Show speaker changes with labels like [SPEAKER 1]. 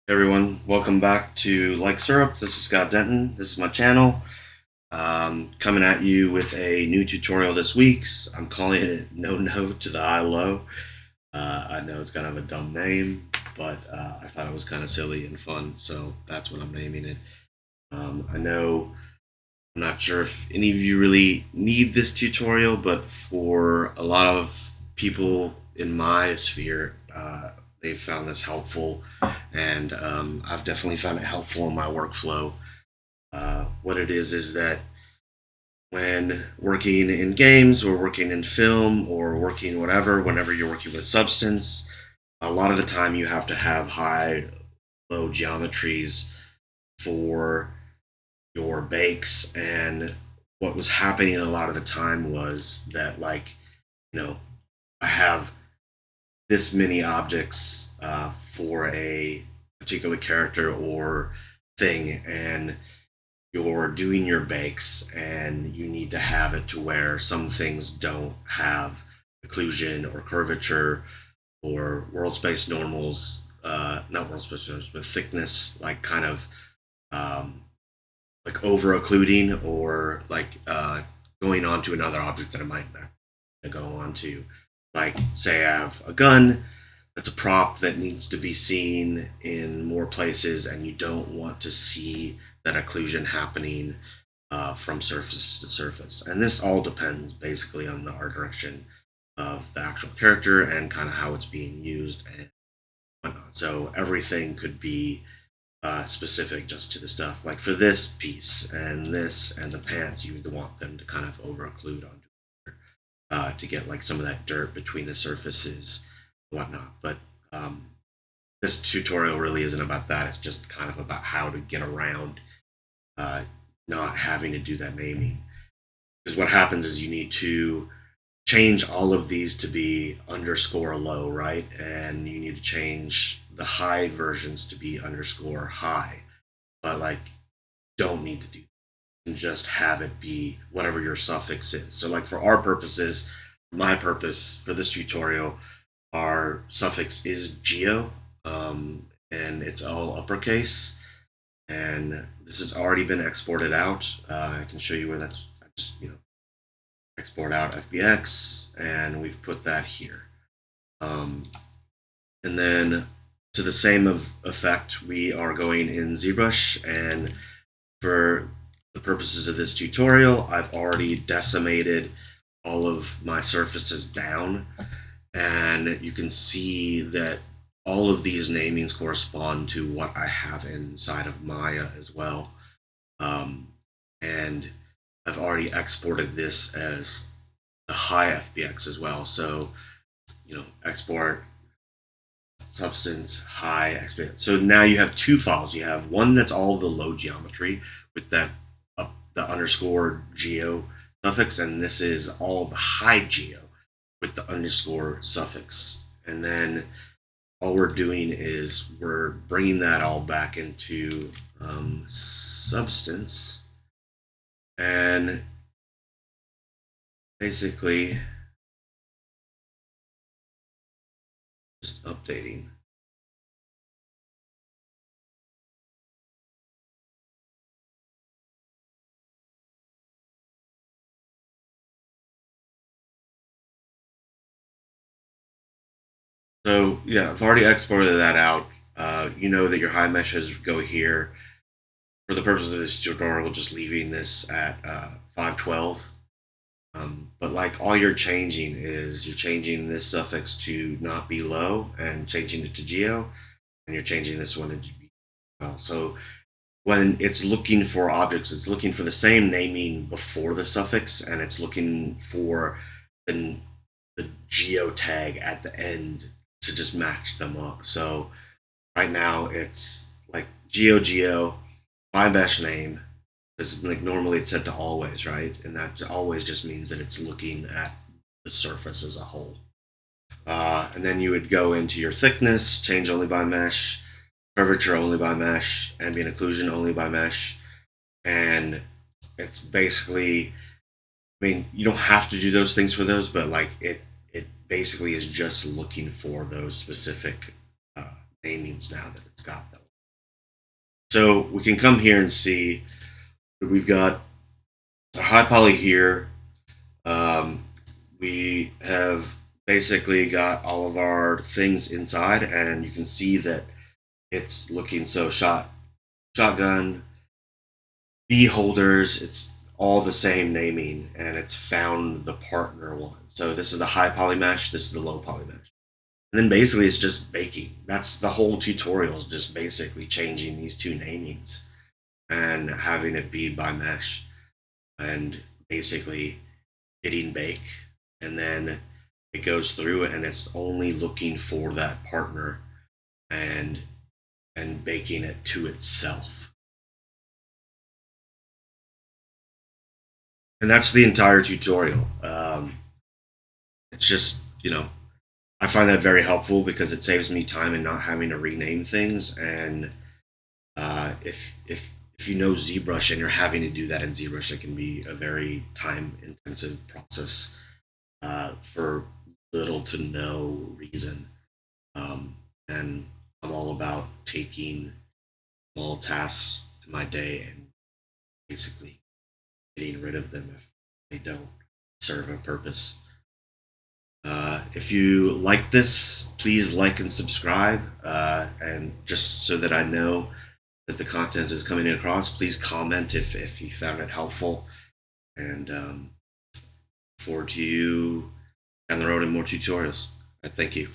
[SPEAKER 1] Hey everyone, welcome back to Like Syrup. This is Scott Denton. This is my channel. Coming at you with a new tutorial this week. I'm calling it No to the Eye Low. I know it's kind of a dumb name, but I thought it was kind of silly and fun, so that's what I'm naming it. I know I'm not sure if any of you really need this tutorial, but for a lot of people in my sphere, they've found this helpful, and I've definitely found it helpful in my workflow. What it is that when working in games or working in film or working whatever, whenever you're working with substance, a lot of the time you have to have high, low geometries for your bakes. And what was happening a lot of the time was that, like, I have this many objects for a particular character or thing, and you're doing your bakes and you need to have it to where some things don't have occlusion or curvature or world space normals, not world space normals, but thickness, like kind of um, like over occluding or like going on to another object that it might not go on to. Like, say I have a gun that's a prop that needs to be seen in more places, and you don't want to see that occlusion happening from surface to surface. And this all depends basically on the art direction of the actual character and kind of how it's being used and whatnot. So everything could be specific just to the stuff. Like for this piece and this and the pants, you would want them to kind of over occlude onto to get like some of that dirt between the surfaces and whatnot. But this tutorial really isn't about that. It's just kind of about how to get around uh, not having to do that naming. Because what happens is you need to change all of these to be underscore low, right? And you need to change the high versions to be underscore high. But like, don't need to do that. And just have it be whatever your suffix is. So like for our purposes, my purpose for this tutorial, our suffix is geo, and it's all uppercase. And this has already been exported out. I can show you where that's. I just export out FBX, and we've put that here. And then to the same effect, we are going in ZBrush, and for the purposes of this tutorial, I've already decimated all of my surfaces down, and you can see that all of these namings correspond to what I have inside of Maya as well. And I've already exported this as the high FBX as well. So, export substance high experience. So now you have two files. You have one that's all the low geometry with that the underscore geo suffix, and this is all the high geo with the underscore suffix. And then all we're doing is we're bringing that all back into substance, and basically just updating. So yeah, I've already exported that out. You know that your high meshes go here. For the purpose of this tutorial, just leaving this at 512. But like all you're changing is you're changing this suffix to not be low and changing it to geo, and you're changing this one to GB. Well, so when it's looking for objects, it's looking for the same naming before the suffix, and it's looking for the geo tag at the end to just match them up. So right now it's like geo my mesh name is like normally it's set to always, right? And that always just means that it's looking at the surface as a whole. And then you would go into your thickness, change only by mesh, curvature only by mesh, ambient occlusion only by mesh, and it's basically, I mean, you don't have to do those things for those, but like it basically is just looking for those specific namings now that it's got them. So we can come here and see that we've got our high poly here. Um, we have basically got all of our things inside, and you can see that it's looking so shotgun, bee holders. It's all the same naming, and it's found the partner one. So this is the high poly mesh. This is the low poly mesh. And then basically it's just baking. That's the whole tutorial, is just basically changing these two namings and having it be by mesh and basically hitting bake. And then it goes through it and it's only looking for that partner and baking it to itself. And that's the entire tutorial. It's just, I find that very helpful because it saves me time and not having to rename things. And if you know ZBrush and you're having to do that in ZBrush, it can be a very time intensive process for little to no reason. And I'm all about taking small tasks in my day and basically getting rid of them if they don't serve a purpose. If you like this, please like and subscribe. And just so that I know that the content is coming across, please comment if you found it helpful. And forward to you down the road in more tutorials. Thank you.